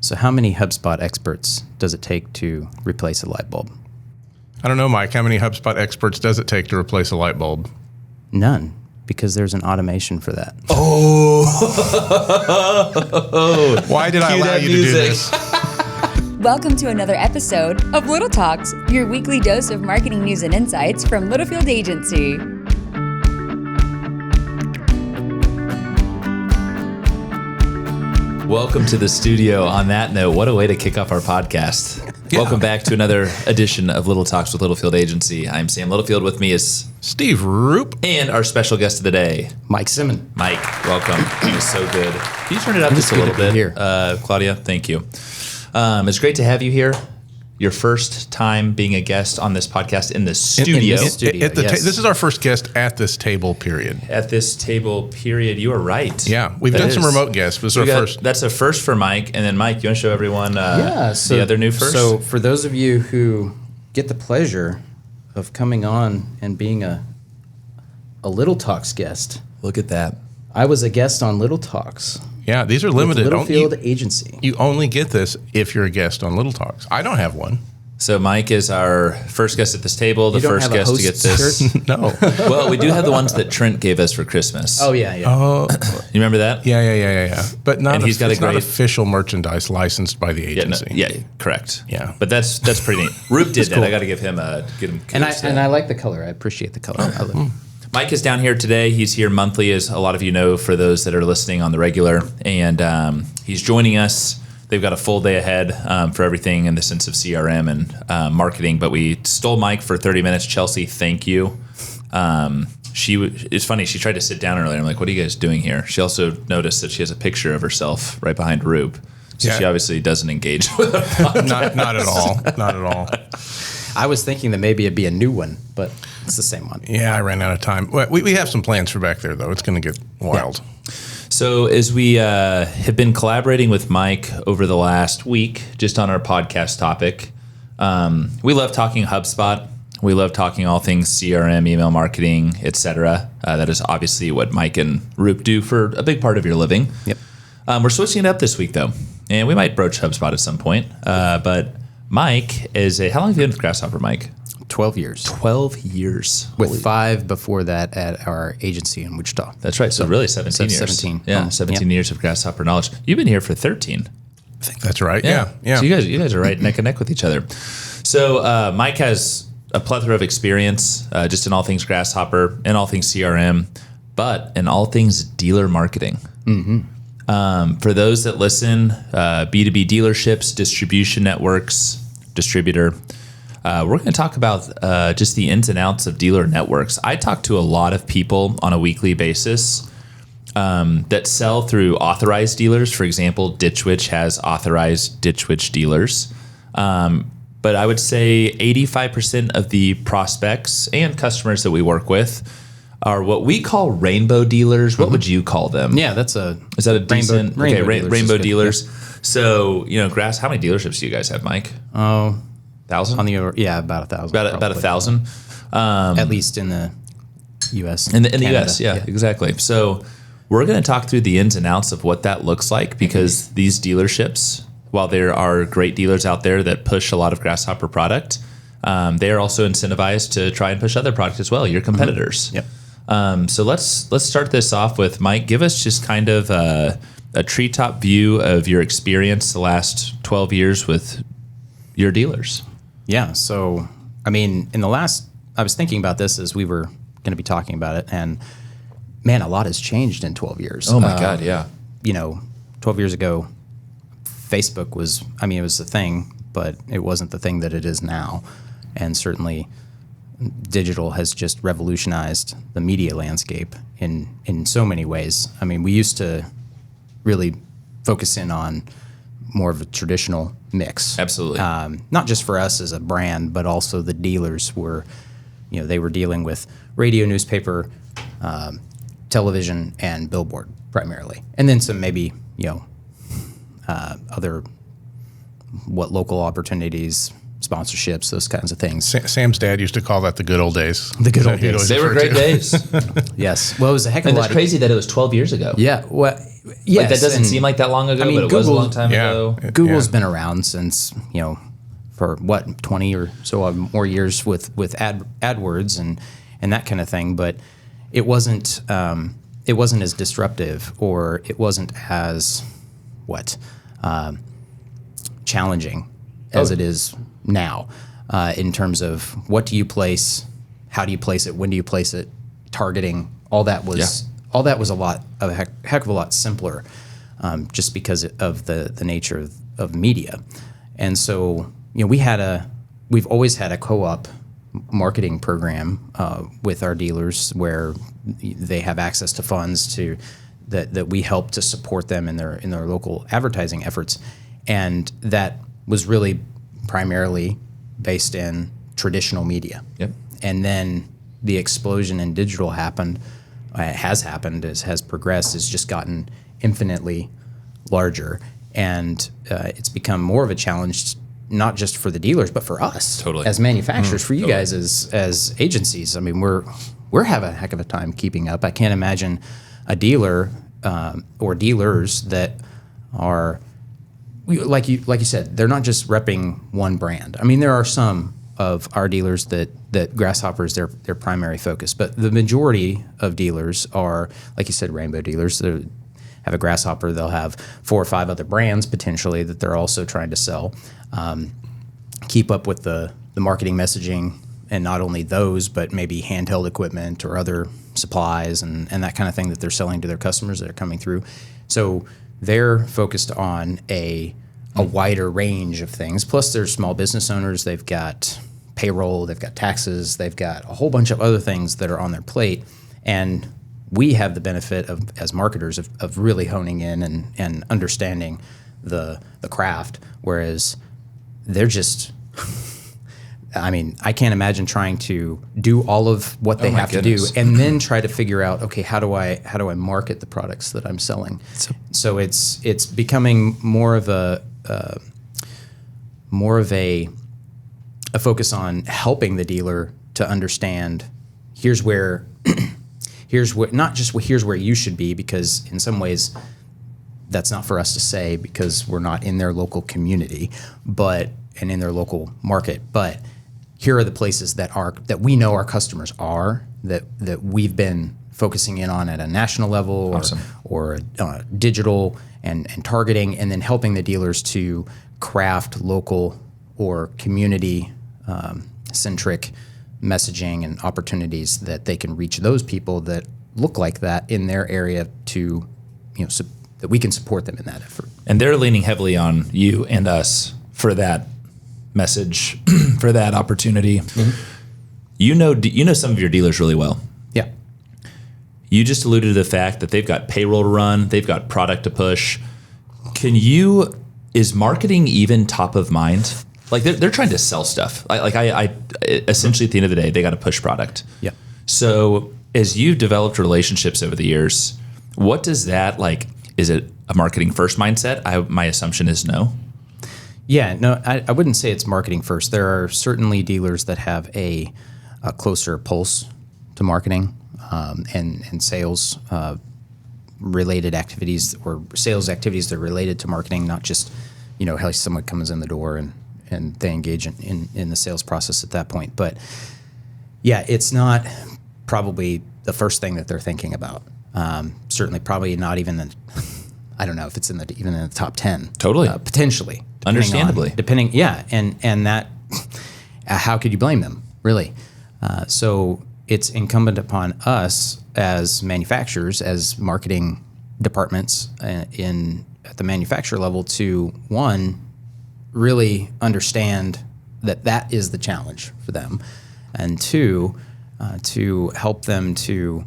So how many HubSpot experts does it take to replace a light bulb? I don't know, Mike. How many HubSpot experts does it take to replace a light bulb? None, because there's an automation for that. Oh! Why did I allow you to do this? Welcome to another episode of Little Talks, your weekly dose of marketing news and insights from Littlefield Agency. Welcome to the studio. On that note, what a way to kick off our podcast. Yeah. Welcome back to another edition of Little Talks with Littlefield Agency. I'm Sam Littlefield. With me is Steve Roop. And our special guest of the day, Mike Simmon. Mike, welcome. It was so good. Can you turn it up just a little bit, here. Claudia? Thank you. It's great to have you here. Your first time being a guest on this podcast in the studio. This is our first guest at this table, period. At this table, period. You are right. Yeah, we've done some remote guests, but first. That's a first for Mike. And then, Mike, you want to show everyone the other new first? So for those of you who get the pleasure of coming on and being a Little Talks guest. Look at that. I was a guest on Little Talks. Yeah, these are limited. Littlefield Agency. You only get this if you're a guest on Little Talks. I don't have one. So Mike is our first guest at this table, the first guest to get this. No. Well, we do have the ones that Trent gave us for Christmas. Oh, yeah. Oh, you remember that? Yeah. But not, he's got not official merchandise licensed by the agency. Yeah, correct. Yeah. But that's pretty neat. Roop did that. Cool. I got to give him and I like the color. I appreciate the color. Mike is down here today. He's here monthly, as a lot of you know, for those that are listening on the regular. And he's joining us. They've got a full day ahead for everything in the sense of CRM and marketing. But we stole Mike for 30 minutes. Chelsea, thank you. It's funny. She tried to sit down earlier. I'm like, what are you guys doing here? She also noticed that she has a picture of herself right behind Roop. So she obviously doesn't engage with her. Not at all. Not at all. I was thinking that maybe it'd be a new one, but it's the same one. Yeah, I ran out of time. We have some plans for back there, though. It's going to get wild. Yeah. So as we have been collaborating with Mike over the last week, just on our podcast topic, we love talking HubSpot. We love talking all things CRM, email marketing, etc. That is obviously what Mike and Roop do for a big part of your living. Yep. We're switching it up this week, though, and we might broach HubSpot at some point. But Mike how long have you been with Grasshopper, Mike? 12 years. 12 years. With 5 before that at our agency in Wichita. That's right. So really 17 years. 17. Yeah, 17 years of Grasshopper knowledge. You've been here for 13. I think that's right. Yeah. So you guys are right neck and neck with each other. So Mike has a plethora of experience just in all things Grasshopper, in all things CRM, but in all things dealer marketing. Mm-hmm. For those that listen, B2B dealerships, distribution networks, distributor, we're going to talk about just the ins and outs of dealer networks. I talk to a lot of people on a weekly basis that sell through authorized dealers. For example, Ditch Witch has authorized Ditch Witch dealers. But I would say 85% of the prospects and customers that we work with are what we call rainbow dealers. What would you call them? Yeah, is that a decent rainbow dealers? Yeah. So, how many dealerships do you guys have, Mike? Oh, 1,000? About 1,000. About 1,000. At least in the U.S. In the U.S., yeah, exactly. So we're going to talk through the ins and outs of what that looks like, because these dealerships, while there are great dealers out there that push a lot of Grasshopper product, they are also incentivized to try and push other product as well, your competitors. Yep. So let's start this off with Mike. Give us just kind of a treetop view of your experience the last 12 years with your dealers. Yeah. So, I was thinking about this as we were going to be talking about it, and man, a lot has changed in 12 years. Oh my God. Yeah. 12 years ago, Facebook was, it was the thing, but it wasn't the thing that it is now. And certainly digital has just revolutionized the media landscape in so many ways. We used to really focus in on more of a traditional mix. Absolutely. Not just for us as a brand, but also the dealers were, they were dealing with radio, newspaper, television, and billboard primarily. And then some maybe, other local opportunities, sponsorships, those kinds of things. Sam's dad used to call that the good old days. The good old days. They were great days. Yes. Well, it was a heck of a lot. And it's crazy that it was 12 years ago. Yeah. Well, Yes, Like that doesn't and- seem like that long ago, I mean, but it was a Google- long time ago. Google's been around since, for 20 or so more years with AdWords and that kind of thing, but it wasn't as disruptive, or it wasn't as challenging as it is now, in terms of what do you place, how do you place it, when do you place it, targeting, all that was a heck of a lot simpler, just because of the nature of media. And so, we've always had a co-op marketing program with our dealers where they have access to funds that we help to support them in their local advertising efforts. And that was really primarily based in traditional media. Yep. And then the explosion in digital has progressed, has just gotten infinitely larger. And it's become more of a challenge, not just for the dealers, but for us Totally. as manufacturers, for you guys as agencies. I mean, we're having a heck of a time keeping up. I can't imagine a dealer or dealers that are, like you said, they're not just repping one brand. I mean, there are some of our dealers that Grasshopper is their primary focus, but the majority of dealers are, like you said, rainbow dealers. They have a Grasshopper, they'll have 4 or 5 other brands potentially that they're also trying to sell. Keep up with the marketing messaging, and not only those, but maybe handheld equipment or other supplies and that kind of thing that they're selling to their customers that are coming through. So they're focused on a wider range of things. Plus, they're small business owners. They've got payroll, they've got taxes, they've got a whole bunch of other things that are on their plate. And we have the benefit of, as marketers, of really honing in and understanding the craft, whereas they're just, I mean, I can't imagine trying to do all of what they have to do and then try to figure out, okay, how do I market the products that I'm selling? So it's becoming more of a focus on helping the dealer to understand here's where you should be, because in some ways that's not for us to say because we're not in their local community, and in their local market. But here are the places that we know our customers are, that we've been focusing in on at a national level, or digital and targeting, and then helping the dealers to craft local or community centric messaging and opportunities that they can reach those people that look like that in their area, to that we can support them in that effort. And they're leaning heavily on you and us for that message, for that opportunity. Mm-hmm. You know some of your dealers really well. Yeah. You just alluded to the fact that they've got payroll to run, they've got product to push. Is marketing even top of mind? Like they're trying to sell stuff. I essentially at the end of the day, they got to push product. Yeah. So as you've developed relationships over the years, what does that like? Is it a marketing first mindset? My assumption is no. Yeah, no, I wouldn't say it's marketing first. There are certainly dealers that have a closer pulse to marketing and sales related activities, or sales activities that are related to marketing, not just, how someone comes in the door and they engage in the sales process at that point. But yeah, it's not probably the first thing that they're thinking about. Certainly probably not even I don't know if it's even in the top 10. Totally. Potentially. Understandably. And that, how could you blame them, really? So it's incumbent upon us as manufacturers, as marketing departments at the manufacturer level, to, one, really understand that is the challenge for them, and two, to help them to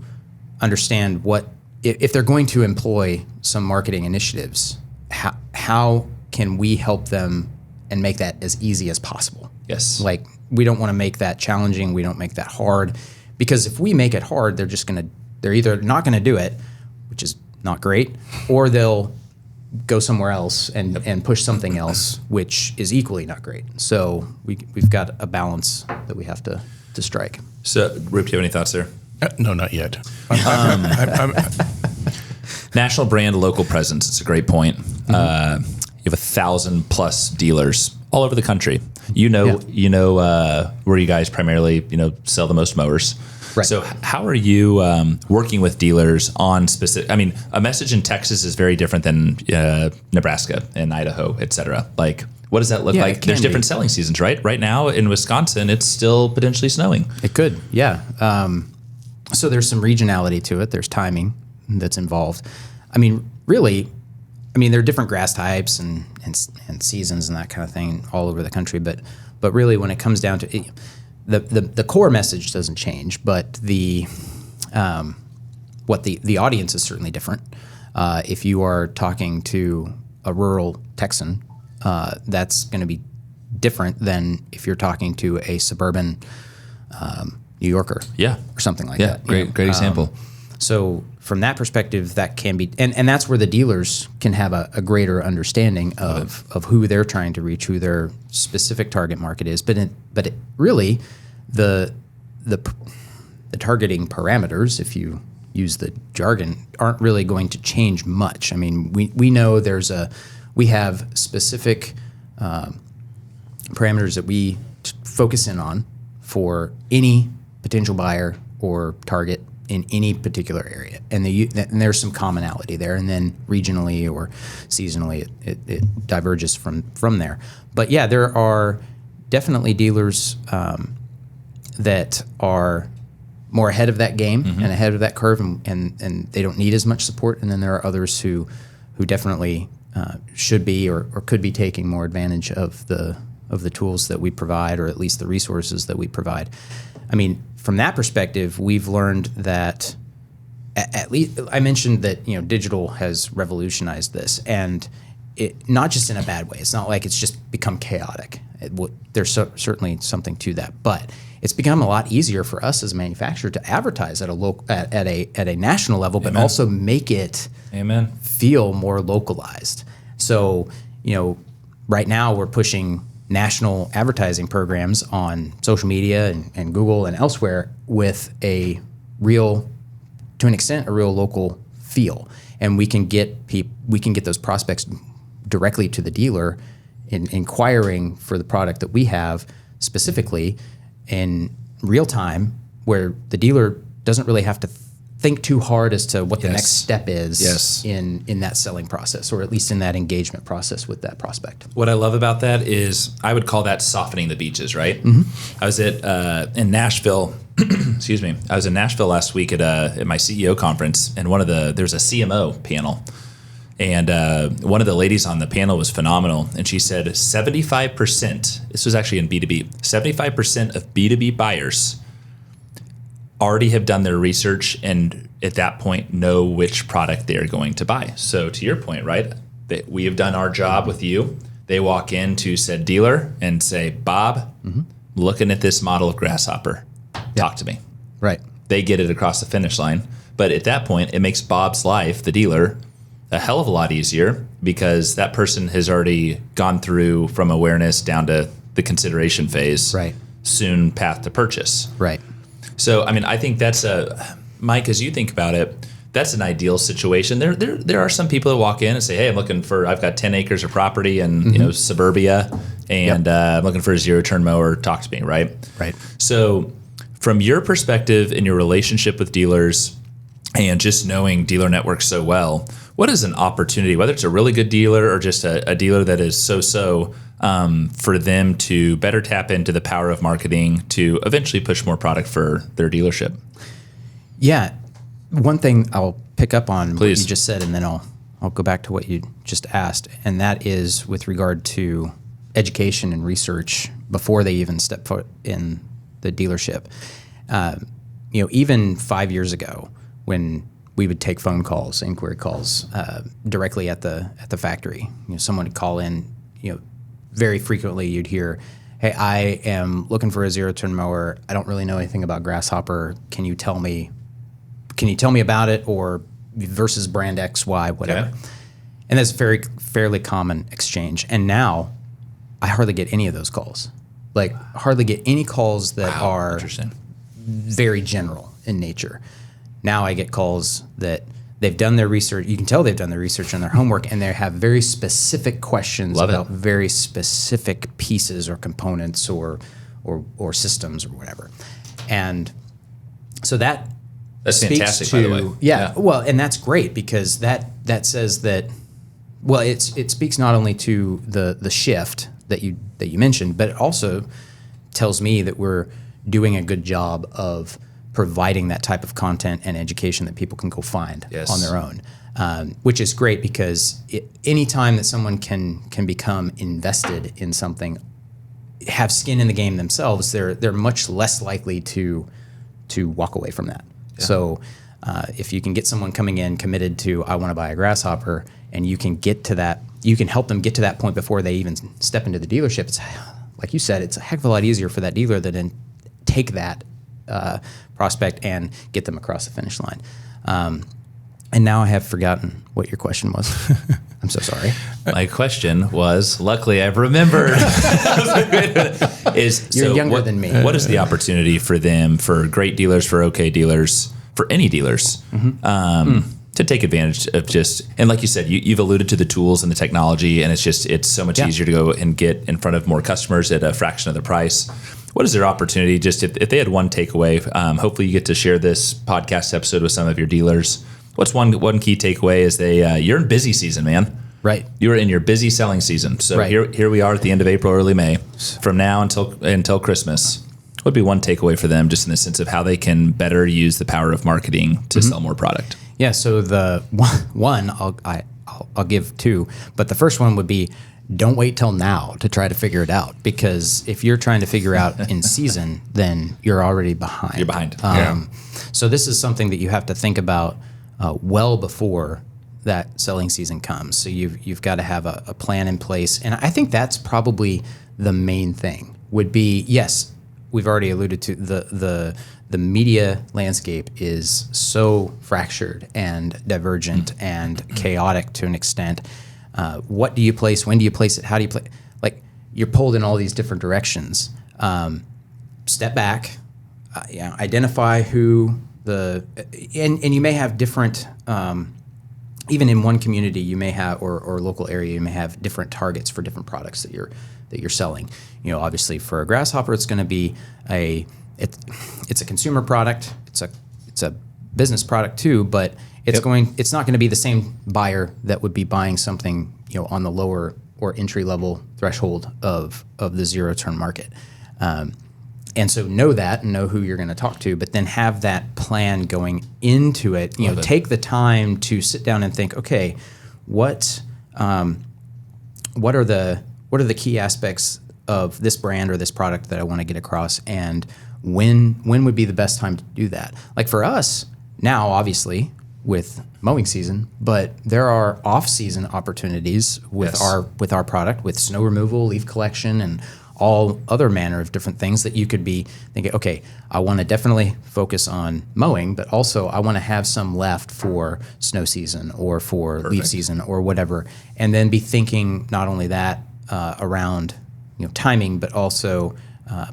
understand what, if they're going to employ some marketing initiatives, how can we help them and make that as easy as possible? Yes. Like, we don't want to make that challenging. We don't make that hard, because if we make it hard, they're either not going to do it, which is not great, or they'll go somewhere else and push something else, which is equally not great. So we've got a balance that we have to strike. So, Rip, do you have any thoughts there? No, not yet. National brand, local presence. It's a great point. You have 1,000+ dealers all over the country. Where you guys primarily, sell the most mowers. Right. So how are you working with dealers on specific? I mean, a message in Texas is very different than Nebraska and Idaho, et cetera. Like, what does that look like? There's different selling seasons, right? Right now in Wisconsin, it's still potentially snowing. It could, yeah. So there's some regionality to it. There's timing that's involved. I mean, really, there are different grass types and seasons and that kind of thing all over the country. But really, when it comes down to it, the core message doesn't change, but the audience is certainly different. If you are talking to a rural Texan, that's going to be different than if you're talking to a suburban New Yorker, or something like that. Great example. So from that perspective, that can be, and that's where the dealers can have a greater understanding of who they're trying to reach, who their specific target market is. But it really, the targeting parameters, if you use the jargon, aren't really going to change much. I mean, we know we have specific parameters that we focus in on for any potential buyer or target in any particular area, and there's some commonality there, and then regionally or seasonally it diverges from there. But yeah, there are definitely dealers that are more ahead of that game and ahead of that curve, and they don't need as much support, and then there are others who definitely should be or could be taking more advantage of the tools that we provide, or at least the resources that we provide. I mean, from that perspective, we've learned that at least I mentioned that digital has revolutionized this, and it not just in a bad way. It's not like it's just become chaotic. There's certainly something to that, but it's become a lot easier for us as a manufacturer to advertise at a national level, but also make it feel more localized. So right now we're pushing national advertising programs on social media and Google and elsewhere with to an extent, a real local feel, and we can get those prospects directly to the dealer in inquiring for the product that we have specifically in real time, where the dealer doesn't really have to think too hard as to what the next step is in that selling process, or at least in that engagement process with that prospect. What I love about that is I would call that softening the beaches, right? I was in Nashville. Excuse me. I was in Nashville last week at my CEO conference, and there's a CMO panel, and one of the ladies on the panel was phenomenal, and she said 75%. This was actually in B2B. 75% of B2B buyers already have done their research and at that point know which product they're going to buy. So to your point, right, that we have done our job with you. They walk into said dealer and say, Bob, looking at this model of Grasshopper, talk to me. Right. They get it across the finish line. But at that point, it makes Bob's life, the dealer, a hell of a lot easier, because that person has already gone through from awareness down to the consideration phase. Right. Soon path to purchase. Right. So, I think that's Mike, as you think about it, that's an ideal situation. There are some people that walk in and say, hey, I've got 10 acres of property in suburbia, and I'm looking for a zero-turn mower, talk to me, right? Right. So from your perspective in your relationship with dealers and just knowing dealer networks so well, what is an opportunity, whether it's a really good dealer or just a dealer that is so-so, for them to better tap into the power of marketing to eventually push more product for their dealership? Yeah. One thing I'll pick up on Please. what you just said, and then I'll go back to what you just asked, and that is with regard to education and research before they even step foot in the dealership. Even 5 years ago, when we would take phone calls, inquiry calls, directly at the factory, someone would call in. Very frequently you'd hear, "Hey, I am looking for a zero-turn mower. I don't really know anything about Grasshopper. Can you tell me about it, or versus brand X, Y, whatever?" Okay. And that's a fairly common exchange. And now I hardly get any of those calls. Like, hardly get any calls that are very general in nature. Now I get calls that they've done their research. You can tell they've done their research and their homework, and they have very specific questions about very specific pieces or components or systems or whatever. And so that's fantastic, by the way. Yeah, well, and that's great because that says that, well, it speaks not only to the shift that you mentioned, but it also tells me that we're doing a good job of providing that type of content and education that people can go find on their own, which is great because any time that someone can become invested in something, have skin in the game themselves, they're much less likely to walk away from that. Yeah. So if you can get someone coming in committed to, I want to buy a Grasshopper, and you can get to that, you can help them get to that point before they even step into the dealership. It's like you said, it's a heck of a lot easier for that dealer than take that prospect and get them across the finish line. And now I have forgotten what your question was. I'm so sorry. My question was, luckily I've remembered. You're younger than me. What is the opportunity for them, for great dealers, for okay dealers, for any dealers, to take advantage of just, and like you said, you've alluded to the tools and the technology, and it's so much easier to go and get in front of more customers at a fraction of the price. What is their opportunity? Just if they had one takeaway, hopefully you get to share this podcast episode with some of your dealers. What's one key takeaway is you're in busy season, man. Right. You're in your busy selling season. So here we are at the end of April, early May. From now until Christmas, what would be one takeaway for them, just in the sense of how they can better use the power of marketing to sell more product? Yeah. So the one I'll give two, but the first one would be, don't wait till now to try to figure it out, because if you're trying to figure out in season, then you're already behind. You're behind. So this is something that you have to think about well before that selling season comes. So you've got to have a plan in place, and I think that's probably the main thing. Would be, yes, we've already alluded to the media landscape is so fractured and divergent and chaotic to an extent. What do you place? When do you place it? How do you play? Like, you're pulled in all these different directions. Step back, identify who and you may have different, even in one community you may have, or local area, you may have different targets for different products that you're selling. Obviously for a Grasshopper, it's going to be it's a consumer product. It's a business product too, but it's not going to be the same buyer that would be buying something, on the lower or entry level threshold of the zero turn market. And so know that and know who you're going to talk to, but then have that plan going into it. Take the time to sit down and think, okay, what are the key aspects of this brand or this product that I want to get across, and when would be the best time to do that? Like for us now, obviously, with mowing season, but there are off-season opportunities with our product, with snow removal, leaf collection, and all other manner of different things that you could be thinking, okay, I want to definitely focus on mowing, but also I want to have some left for snow season or for leaf season or whatever, and then be thinking not only that around timing, but also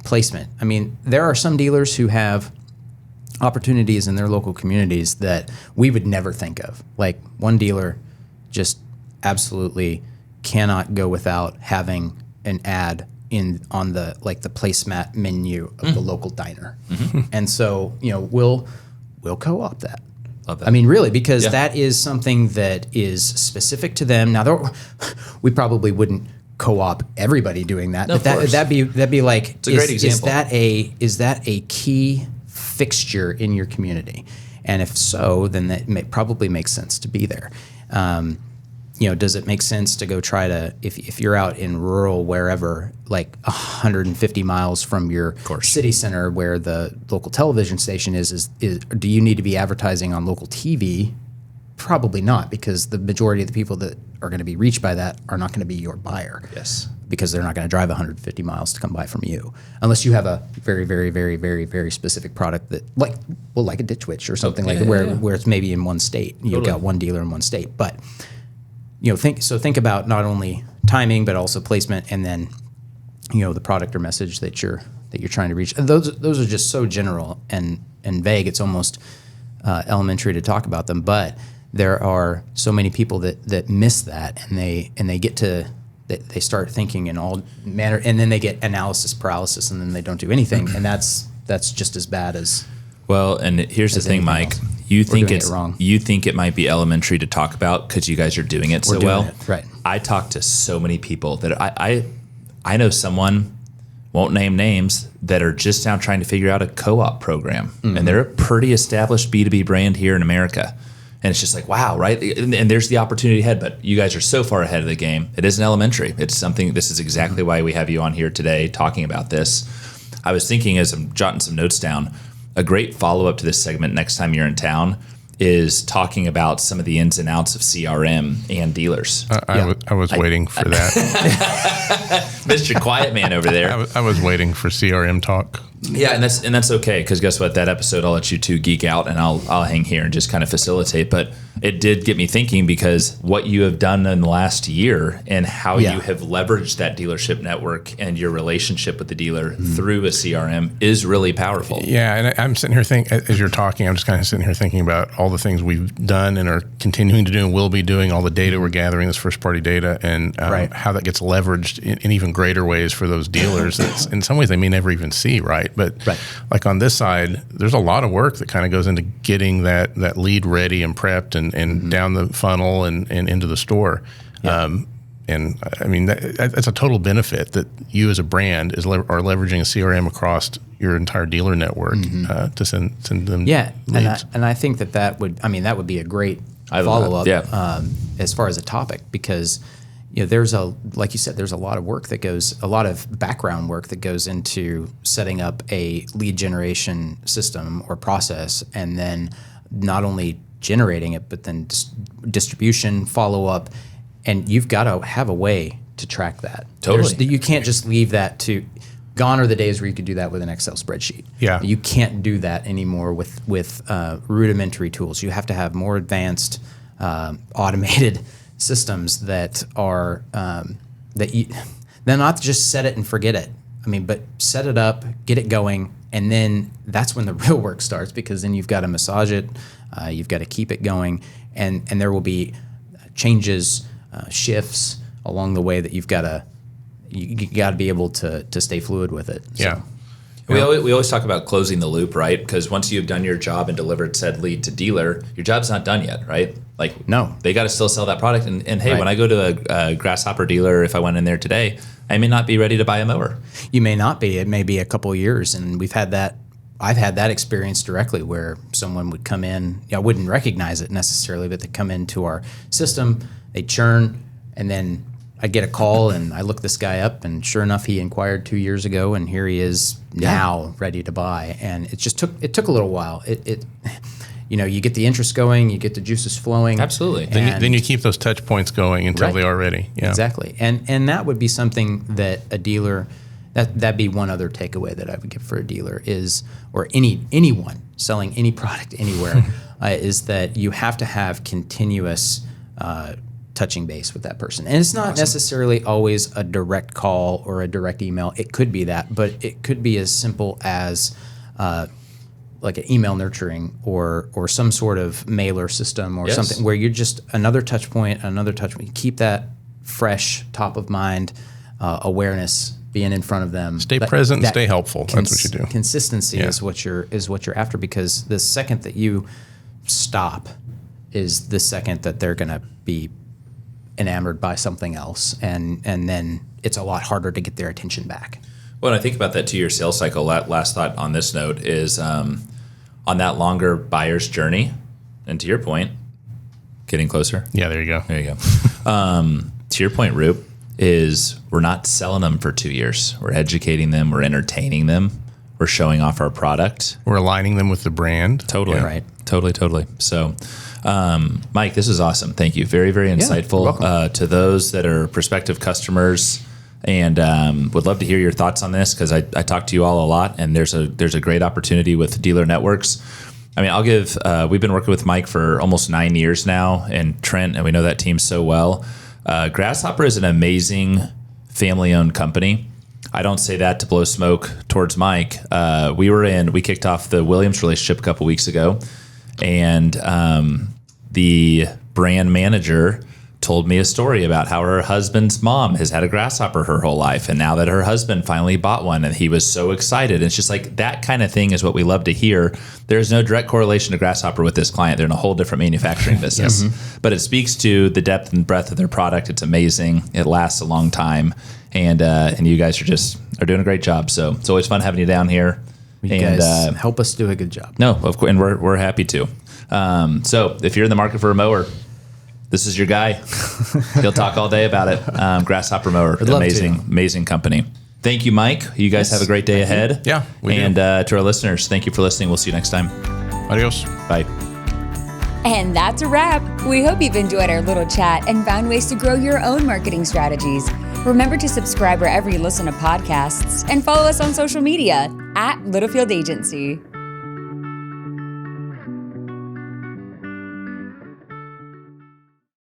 placement. I mean, there are some dealers who have opportunities in their local communities that we would never think of. Like one dealer just absolutely cannot go without having an ad on the placemat menu of the local diner. And so, we'll co-op that. Love that. I mean, really, because that is something that is specific to them. Now, we probably wouldn't co-op everybody doing that, no, but that'd be like, it's a great example. Is that a key fixture in your community? And if so, then that probably makes sense to be there. Does it make sense to go try to, if you're out in rural wherever, like 150 miles from your city center where the local television station is do you need to be advertising on local TV? Probably not, because the majority of the people that are going to be reached by that are not going to be your buyer. Yes. Because they're not going to drive 150 miles to come buy from you, unless you have a very, very, very, very, very specific product that, like a Ditch Witch or something where it's maybe in one state. You've got one dealer in one state, but think about not only timing but also placement, and then the product or message that you're trying to reach. And those are just so general and vague. It's almost elementary to talk about them, but there are so many people that miss that, and they get to they start thinking in all manner, and then they get analysis paralysis, and then they don't do anything, and that's just as bad as. Well, and here's the thing, Mike. Else. You think doing it's it wrong. You think it might be elementary to talk about because you guys are doing it so doing well. it, right. I talk to so many people that I know someone, won't name names, that are just now trying to figure out a co-op program, and they're a pretty established B2B brand here in America. And it's just like, wow, right? And there's the opportunity ahead, but you guys are so far ahead of the game. It isn't elementary. It's something, this is exactly why we have you on here today talking about this. I was thinking as I'm jotting some notes down, a great follow-up to this segment next time you're in town is talking about some of the ins and outs of CRM and dealers. I was waiting for that. Mr. Quiet Man over there. I was waiting for CRM talk. Yeah, and that's okay, because guess what? That episode, I'll let you two geek out, and I'll hang here and just kind of facilitate. But it did get me thinking, because what you have done in the last year and how you have leveraged that dealership network and your relationship with the dealer through a CRM is really powerful. Yeah, and I'm sitting here thinking, as you're talking, I'm just kind of sitting here thinking about all the things we've done and are continuing to do and will be doing, all the data we're gathering, this first-party data, and how that gets leveraged in even greater ways for those dealers. That's, in some ways, they may never even see, right? But like on this side, there's a lot of work that kind of goes into getting that lead ready and prepped and down the funnel and into the store. Yeah. And I mean, that's a total benefit that you as a brand are leveraging a CRM across your entire dealer network to send them leads. And I think that would be a great follow-up as far as a topic, because there's like you said, there's a lot of background work that goes into setting up a lead generation system or process, and then not only generating it, but then distribution, follow-up, and you've got to have a way to track that. Totally. You can't just leave that to, gone are the days where you could do that with an Excel spreadsheet. Yeah. You can't do that anymore with rudimentary tools. You have to have more advanced, automated systems that are then not just set it and forget it. I mean, but set it up, get it going, and then that's when the real work starts, because then you've got to massage it, you've got to keep it going, and there will be changes, shifts along the way that you got to be able to stay fluid with it. Yeah. So. We always talk about closing the loop, right? Because once you've done your job and delivered said lead to dealer, your job's not done yet, right? Like, no, they got to still sell that product. And hey, when I go to a Grasshopper dealer, if I went in there today, I may not be ready to buy a mower. You may not be. It may be a couple of years, and we've had that. I've had that experience directly, where someone would come in. I wouldn't recognize it necessarily, but they come into our system, they churn, and then I get a call, and I look this guy up, and sure enough, he inquired 2 years ago, and here he is now ready to buy. And it took a little while. You get the interest going, you get the juices flowing. Absolutely. Then you keep those touch points going until they are ready. Yeah. Exactly. And that would be something that a dealer, that'd be one other takeaway that I would give for a dealer is, or anyone selling any product anywhere, is that you have to have continuous touching base with that person. And it's not necessarily always a direct call or a direct email. It could be that, but it could be as simple as like an email nurturing or some sort of mailer system or something, where you're just another touch point. Keep that fresh, top of mind awareness, being in front of them. Stay present and stay helpful. That's what you do. Consistency is what you're after, because the second that you stop is the second that they're going to be enamored by something else, and then it's a lot harder to get their attention back. Well, I think about that 2-year sales cycle. Last thought on this note is on that longer buyer's journey, and to your point, getting closer. Yeah, there you go. There you go. To your point, Roop, is we're not selling them for 2 years. We're educating them. We're entertaining them. We're showing off our product. We're aligning them with the brand. Totally. Yeah. Right. Totally. So, Mike, this is awesome. Thank you. Very, very insightful to those that are prospective customers, and would love to hear your thoughts on this, because I talk to you all a lot, and there's a great opportunity with dealer networks. I mean, I'll give, we've been working with Mike for almost 9 years now, and Trent, and we know that team so well. Grasshopper is an amazing family-owned company. I don't say that to blow smoke towards Mike. We kicked off the Williams relationship a couple weeks ago, and the brand manager told me a story about how her husband's mom has had a Grasshopper her whole life. And now that her husband finally bought one and he was so excited. And it's just like that kind of thing is what we love to hear. There's no direct correlation to Grasshopper with this client. They're in a whole different manufacturing business. But it speaks to the depth and breadth of their product. It's amazing. It lasts a long time. And you guys are doing a great job. So it's always fun having you down here. You guys help us do a good job. No, of course, and we're happy to. So if you're in the market for a mower, this is your guy. He'll talk all day about it. Grasshopper Mower, amazing company. Thank you, Mike. You guys have a great day ahead. Yeah, we do. And to our listeners, thank you for listening. We'll see you next time. Adios. Bye. And that's a wrap. We hope you've enjoyed our little chat and found ways to grow your own marketing strategies. Remember to subscribe wherever you listen to podcasts and follow us on social media @Littlefield Agency.